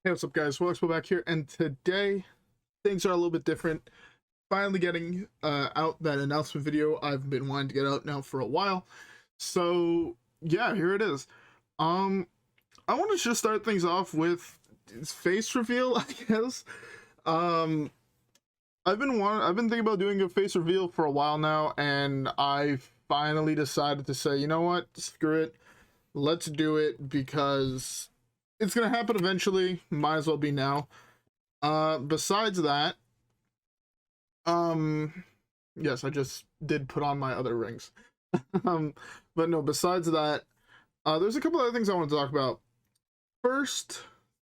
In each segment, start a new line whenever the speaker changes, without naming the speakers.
Hey, what's up, guys? WhirlXbow back here, and today things are a little bit different. Finally getting out that announcement video I've been wanting to get out now for a while. So yeah, here it is. I want to just start things off with face reveal, I guess. I've been thinking about doing a face reveal for a while now, and I finally decided to say, you know what, screw it, let's do it because it's gonna happen eventually. Might as well be now. Besides that, yes, I just did put on my other rings. But no, besides that, there's a couple other things I want to talk about. First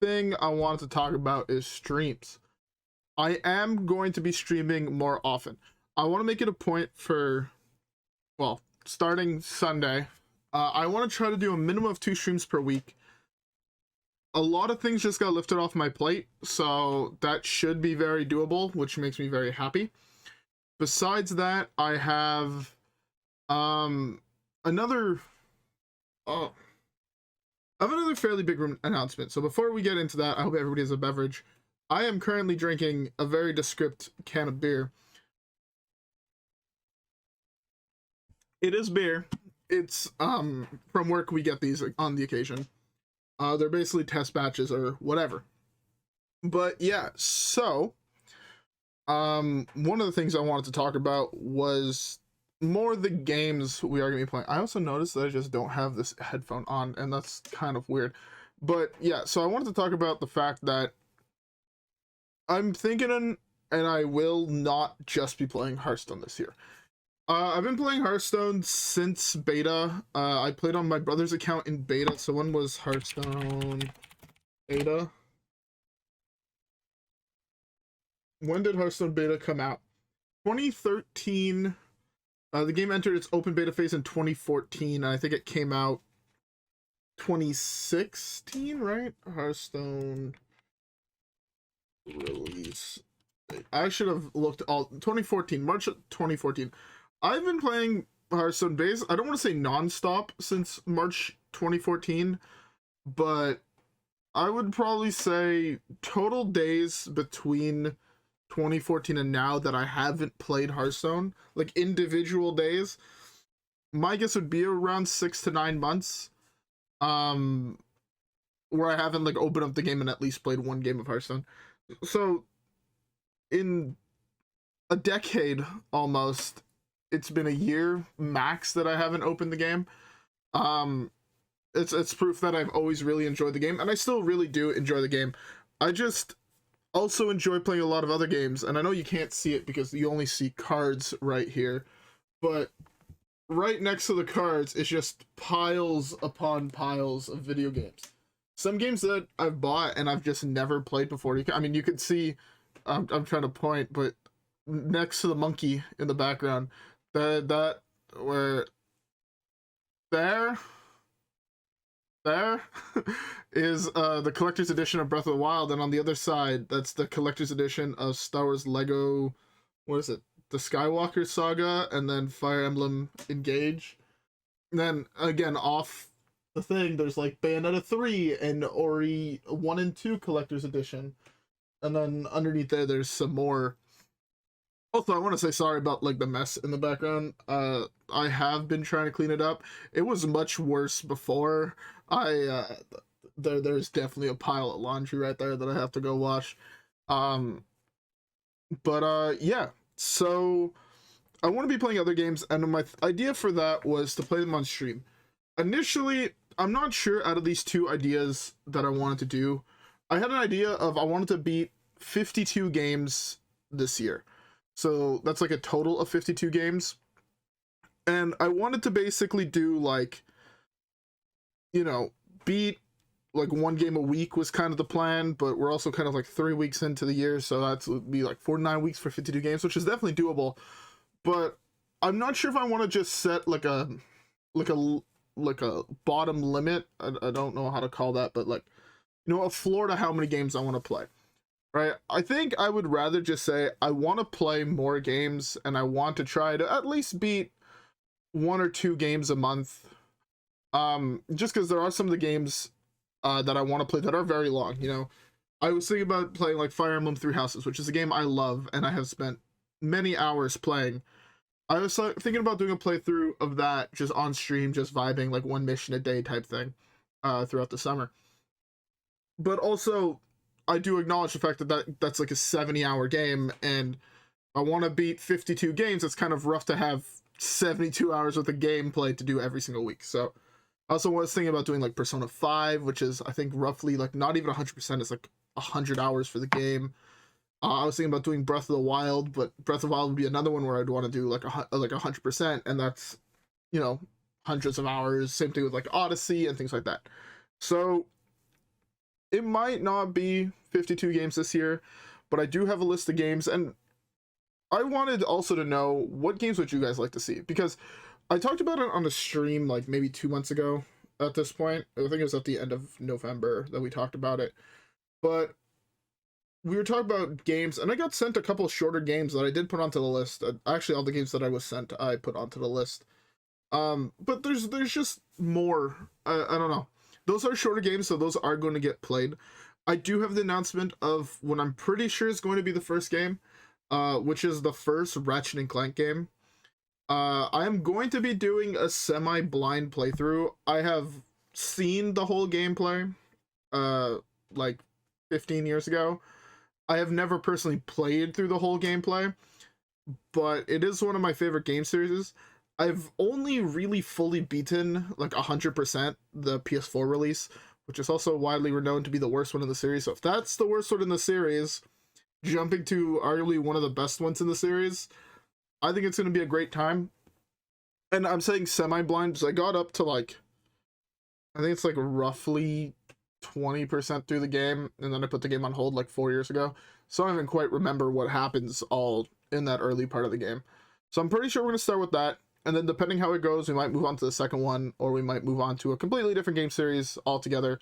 thing I wanted to talk about is streams. I am going to be streaming more often. I want to make it a point for, well, starting Sunday, I want to try to do a minimum of 2 streams per week. A lot of things just got lifted off my plate, so that should be very doable, which makes me very happy. Besides that, I have another fairly big announcement. So before we get into that, I hope everybody has a beverage. I am currently drinking a very descript can of beer. It is beer. It's from work. We get these on the occasion. They're basically test batches or whatever. But yeah, so one of the things I wanted to talk about was more the games we are going to be playing. I also noticed that I just don't have this headphone on, and that's kind of weird. But yeah, so I wanted to talk about the fact that I'm thinking, and I will not just be playing Hearthstone this year. I've been playing Hearthstone since beta. I played on my brother's account in beta. So when was Hearthstone beta? When did Hearthstone beta come out? 2013. The game entered its open beta phase in 2014. And I think it came out 2016, right? Hearthstone release. I should have looked all 2014, March 2014. I've been playing Hearthstone base, I don't want to say non-stop since March 2014, but I would probably say total days between 2014 and now that I haven't played Hearthstone, like individual days, my guess would be around 6 to 9 months, where I haven't like opened up the game and at least played one game of Hearthstone. So in a decade almost, it's been a year max that I haven't opened the game. It's proof that I've always really enjoyed the game, and I still really do enjoy the game. I just also enjoy playing a lot of other games, and I know you can't see it because you only see cards right here, but right next to the cards is just piles upon piles of video games. Some games that I've bought and I've just never played before. I mean, you could see, I'm trying to point, but next to the monkey in the background, there is the collector's edition of Breath of the Wild, and on the other side, that's the collector's edition of Star Wars Lego, what is it, the Skywalker Saga, and then Fire Emblem Engage. And then again, off the thing, there's like Bayonetta 3 and Ori 1 and 2 collector's edition, and then underneath there's some more. Also, I want to say sorry about like the mess in the background. I have been trying to clean it up. It was much worse before. There's definitely a pile of laundry right there that I have to go wash. Yeah. So I want to be playing other games, and my idea for that was to play them on stream. Initially, I'm not sure out of these 2 ideas that I wanted to do. I had an idea of I wanted to beat 52 games this year. So that's like a total of 52 games. And I wanted to basically do like, you know, beat like 1 game a week was kind of the plan, but we're also kind of like 3 weeks into the year. So that's would be like 49 weeks for 52 games, which is definitely doable. But I'm not sure if I want to just set like a bottom limit. I don't know how to call that, but like, you know, a floor to how many games I want to play. Right, I think I would rather just say I want to play more games, and I want to try to at least beat 1 or 2 games a month. Just because there are some of the games that I want to play that are very long. You know, I was thinking about playing like Fire Emblem Three Houses, which is a game I love and I have spent many hours playing. I was thinking about doing a playthrough of that just on stream, just vibing, like one mission a day type thing, throughout the summer. But also, I do acknowledge the fact that, that's like a 70-hour game, and I want to beat 52 games. It's kind of rough to have 72 hours worth of gameplay to do every single week. So I also was thinking about doing like Persona 5, which is I think roughly like not even 100%. It's like 100 hours for the game. I was thinking about doing Breath of the Wild, but Breath of the Wild would be another one where I'd want to do like 100%, and that's, you know, hundreds of hours. Same thing with like Odyssey and things like that. So it might not be 52 games this year, but I do have a list of games, and I wanted also to know what games would you guys like to see, because I talked about it on a stream like maybe 2 months ago at this point. I think it was at the end of November that we talked about it, but we were talking about games, and I got sent a couple of shorter games that I did put onto the list. Actually, all the games that I was sent, I put onto the list. But there's just more. I don't know. Those are shorter games, so those are going to get played. I do have the announcement of what I'm pretty sure is going to be the first game, which is the first Ratchet and Clank game. I am going to be doing a semi-blind playthrough. I have seen the whole gameplay, like 15 years ago. I have never personally played through the whole gameplay, but it is one of my favorite game series. I've only really fully beaten like 100% the PS4 release, which is also widely renowned to be the worst one in the series. So if that's the worst one in the series, jumping to arguably one of the best ones in the series, I think it's going to be a great time. And I'm saying semi-blind because I got up to like, I think it's like roughly 20% through the game, and then I put the game on hold like 4 years ago. So I don't even quite remember what happens all in that early part of the game. So I'm pretty sure we're going to start with that. And then depending how it goes, we might move on to the second one, or we might move on to a completely different game series altogether.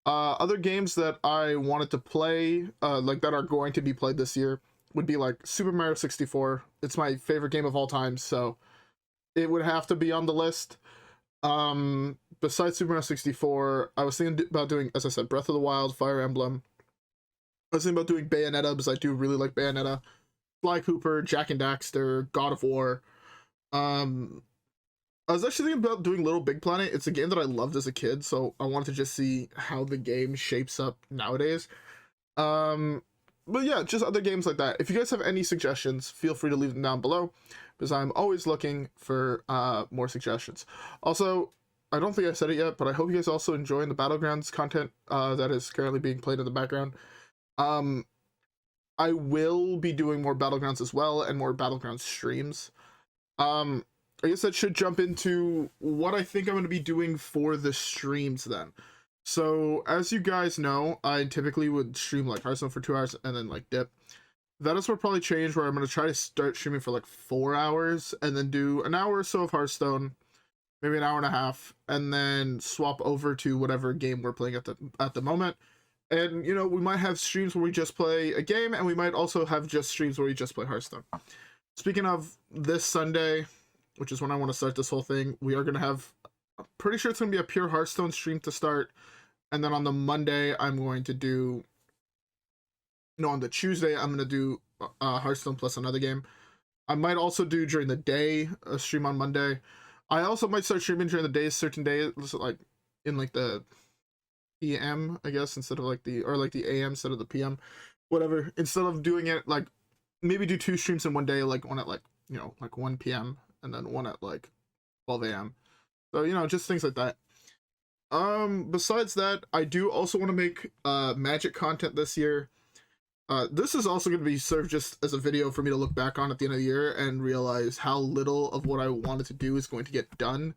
Other games that I wanted to play, like that are going to be played this year, would be like Super Mario 64. It's my favorite game of all time, so it would have to be on the list. Besides Super Mario 64, I was thinking about doing, as I said, Breath of the Wild, Fire Emblem. I was thinking about doing Bayonetta, because I do really like Bayonetta. Sly Cooper, Jak and Daxter, God of War. I was actually thinking about doing Little Big Planet. It's a game that I loved as a kid, so I wanted to just see how the game shapes up nowadays. But yeah, just other games like that. If you guys have any suggestions, feel free to leave them down below, because I'm always looking for more suggestions. Also, I don't think I said it yet, but I hope you guys also enjoying the Battlegrounds content that is currently being played in the background. I will be doing more Battlegrounds as well, and more Battlegrounds streams. I guess that should jump into what I think I'm going to be doing for the streams then. So, as you guys know, I typically would stream like Hearthstone for 2 hours and then like dip. That is what probably changed, where I'm going to try to start streaming for like 4 hours and then do an hour or so of Hearthstone, maybe an hour and a half, and then swap over to whatever game we're playing at the moment. And, you know, we might have streams where we just play a game, and we might also have just streams where we just play Hearthstone. Speaking of this Sunday, which is when I want to start this whole thing, we are going to have, I'm pretty sure it's going to be a pure Hearthstone stream to start. And then on the Monday, I'm going to do, no, on the Tuesday, I'm going to do Hearthstone plus another game. I might also do during the day a stream on Monday. I also might start streaming during the day, certain days, like in like the PM, I guess, instead of like the, or like the AM instead of the PM, whatever. Instead of doing it like, maybe do 2 streams in one day, like one at like, you know, like 1 PM and then one at like 12 AM. So, you know, just things like that. Besides that, I do also want to make Magic content this year. This is also going to be served just as a video for me to look back on at the end of the year and realize how little of what I wanted to do is going to get done.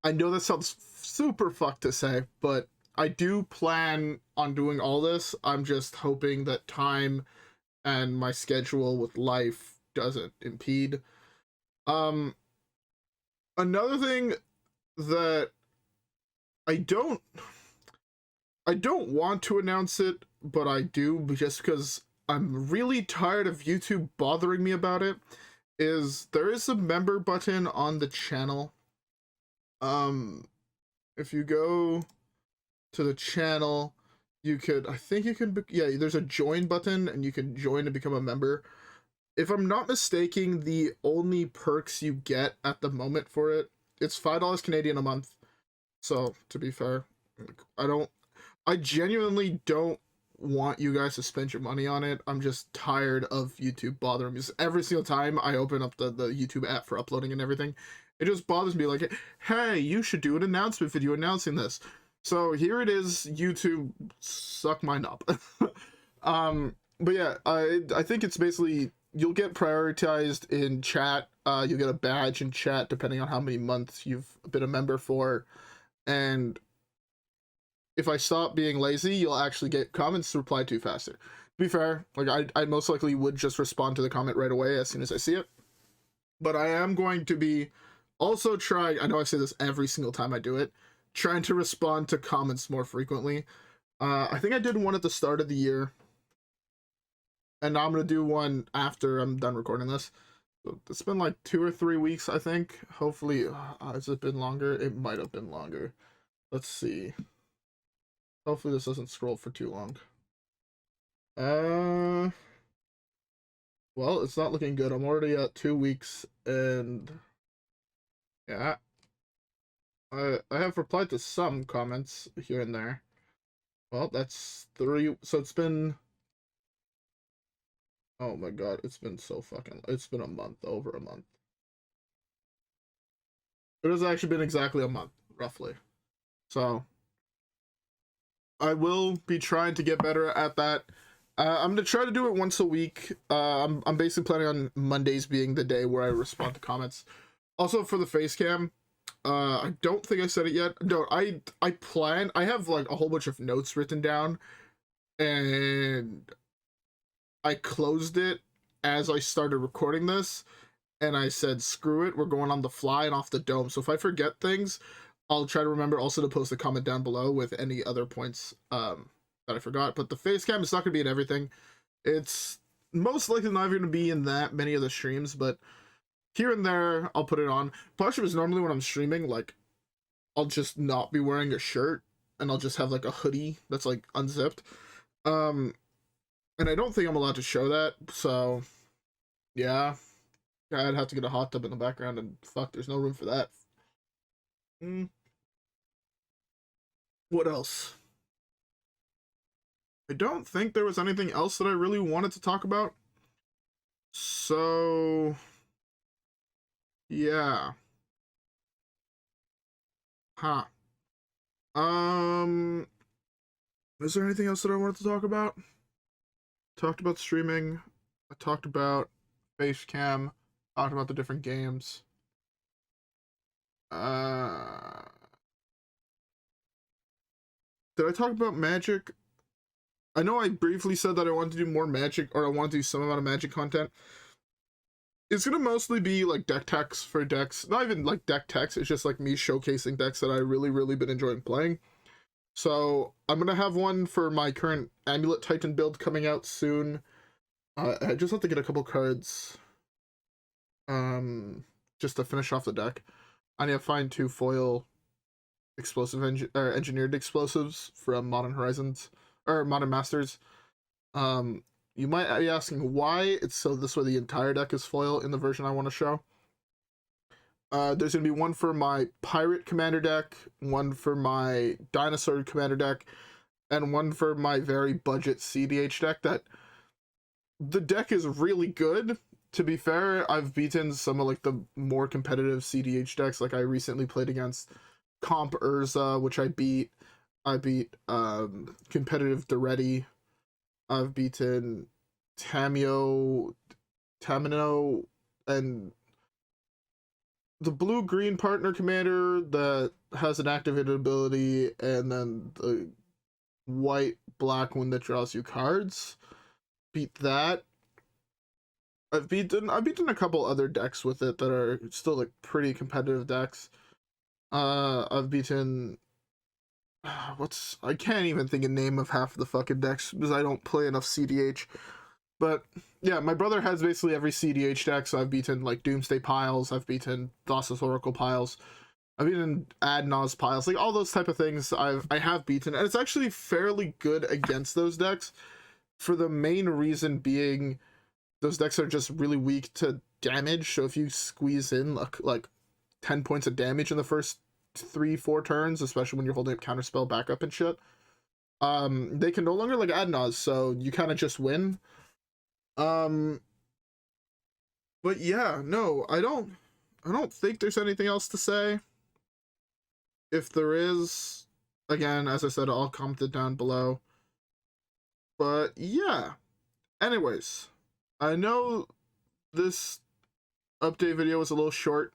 I know that sounds super fucked to say, but I do plan on doing all this. I'm just hoping that time and my schedule with life doesn't impede. Another thing that I don't want to announce it, but I do just because I'm really tired of YouTube bothering me about it, is there is a member button on the channel. If you go to the channel, you could, I think you can, yeah, there's a join button and you can join and become a member. If I'm not mistaken, the only perks you get at the moment for it, it's $5 Canadian a month. So, to be fair, I genuinely don't want you guys to spend your money on it. I'm just tired of YouTube bothering me. Every single time I open up the YouTube app for uploading and everything, it just bothers me like, hey, you should do an announcement video announcing this. So here it is, YouTube, suck my nub. But yeah, I think it's basically, you'll get prioritized in chat, you'll get a badge in chat depending on how many months you've been a member for, and if I stop being lazy, you'll actually get comments to reply to faster. To be fair, like I most likely would just respond to the comment right away as soon as I see it, but I am going to be also trying, I know I say this every single time I do it, trying to respond to comments more frequently. I think I did one at the start of the year, and now I'm going to do one after I'm done recording this. It's been like 2 or 3 weeks, I think. Hopefully, has it been longer? It might have been longer. Let's see. Hopefully this doesn't scroll for too long. Well, it's not looking good. I'm already at 2 weeks, and yeah. I have replied to some comments here and there. Well, that's 3, so it's been, oh my god, it's been so fucking, it's been a month, over a month. It has actually been exactly a month, roughly. So, I will be trying to get better at that. I'm gonna try to do it once a week. I'm basically planning on Mondays being the day where I respond to comments. Also, for the face cam, I don't think I said it yet. No, I have like a whole bunch of notes written down, and I closed it as I started recording this, and I said, screw it, we're going on the fly and off the dome. So if I forget things, I'll try to remember also to post a comment down below with any other points that I forgot. But the face cam is not going to be in everything. It's most likely not going to be in that many of the streams, but here and there, I'll put it on. Partially is normally when I'm streaming, like, I'll just not be wearing a shirt, and I'll just have, like, a hoodie that's, like, unzipped. And I don't think I'm allowed to show that, so, yeah. I'd have to get a hot tub in the background, and fuck, there's no room for that. What else? I don't think there was anything else that I really wanted to talk about. So, yeah. Huh. Is there anything else that I wanted to talk about? Talked about streaming. I talked about face cam. Talked about the different games. Did I talk about Magic? I know I briefly said that I wanted to do more Magic, or I want to do some amount of Magic content. It's gonna mostly be like deck techs for decks. Not even like deck techs, it's just like me showcasing decks that I really been enjoying playing. So I'm gonna have one for my current Amulet Titan build coming out soon. I just have to get a couple cards just to finish off the deck. I need to find 2 foil explosive engineered explosives from Modern Horizons or Modern Masters. You might be asking why it's so this way the entire deck is foil in the version I want to show. There's going to be one for my Pirate Commander deck, one for my Dinosaur Commander deck, and one for my very budget CDH deck. That the deck is really good. To be fair, I've beaten some of like the more competitive CDH decks. Like I recently played against Comp Urza, which I beat. I beat competitive Duretti. I've beaten Tamino, and the blue-green partner commander that has an activated ability, and then the white-black one that draws you cards. Beat that. I've beaten a couple other decks with it that are still like pretty competitive decks. I've beaten I can't even think of the name of half of the fucking decks because I don't play enough CDH. But yeah, my brother has basically every CDH deck, so I've beaten like Doomsday Piles, I've beaten Thassa's Oracle Piles. I've beaten ad nos piles, like all those type of things I have beaten, and it's actually fairly good against those decks, for the main reason being those decks are just really weak to damage. So if you squeeze in like 10 points of damage in the first 3-4 turns, especially when you're holding up counterspell backup and shit, they can no longer like ad nos, so you kind of just win. But yeah, no, I don't think there's anything else to say. If there is, again, as I said, I'll comment it down below. But yeah, anyways, I know this update video was a little short,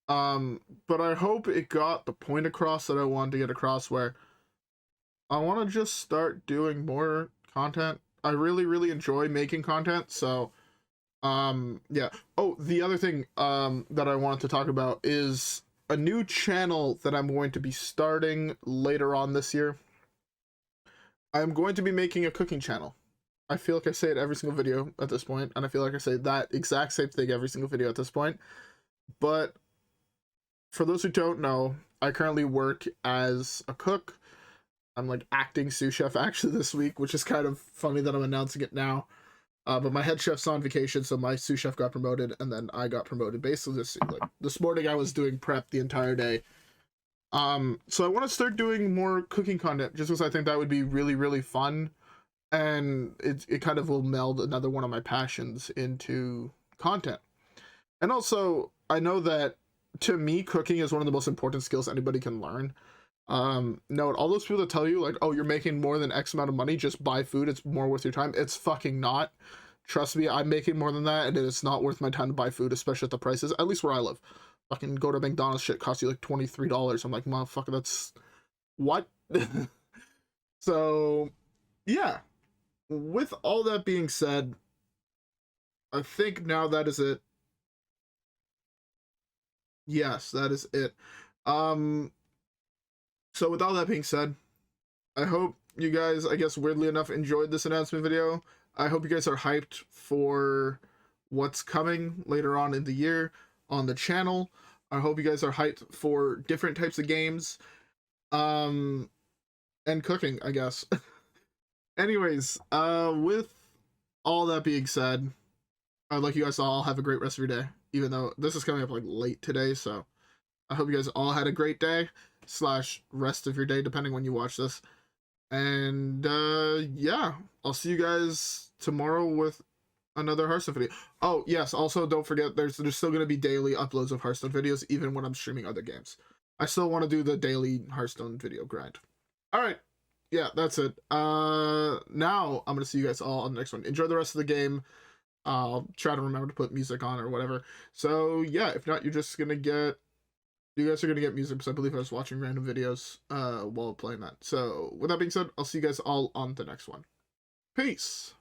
but I hope it got the point across that I wanted to get across, where I want to just start doing more content. I really enjoy making content, so yeah. Oh, the other thing that I wanted to talk about is a new channel that I'm going to be starting later on this year. I'm going to be making a cooking channel. I feel like I say it every single video at this point, and I feel like I say that exact same thing every single video at this point. But for those who don't know, I currently work as a cook. I'm like acting sous chef actually this week, which is kind of funny that I'm announcing it now. But my head chef's on vacation, so my sous chef got promoted, and then I got promoted. Basically, this morning I was doing prep the entire day. So I want to start doing more cooking content, just because I think that would be really fun, and it kind of will meld another one of my passions into content. And also, I know that to me, cooking is one of the most important skills anybody can learn. No, all those people that tell you like, oh, you're making more than X amount of money, just buy food, it's more worth your time. It's fucking not. Trust me, I'm making more than that, and it's not worth my time to buy food, especially at the prices, at least where I live. Fucking go to McDonald's, shit costs you like $23. I'm like, motherfucker, that's what? So yeah, with all that being said, I think now that is it. Yes, that is it. So with all that being said, I hope you guys, I guess weirdly enough, enjoyed this announcement video. I hope you guys are hyped for what's coming later on in the year on the channel. I hope you guys are hyped for different types of games, and cooking, I guess. Anyways, with all that being said, I'd like you guys to all have a great rest of your day, even though this is coming up like late today, so I hope you guys all had a great day / rest of your day, depending when you watch this. And yeah, I'll see you guys tomorrow with another Hearthstone video. Oh yes, also don't forget there's still going to be daily uploads of Hearthstone videos even when I'm streaming other games. I still want to do the daily Hearthstone video grind. All right, yeah, that's it. Now I'm going to see you guys all on the next one. Enjoy the rest of the game. I'll try to remember to put music on or whatever. So yeah, if not, you're just gonna get, you guys are gonna get music because I believe I was watching random videos while playing that. So with that being said, I'll see you guys all on the next one. Peace.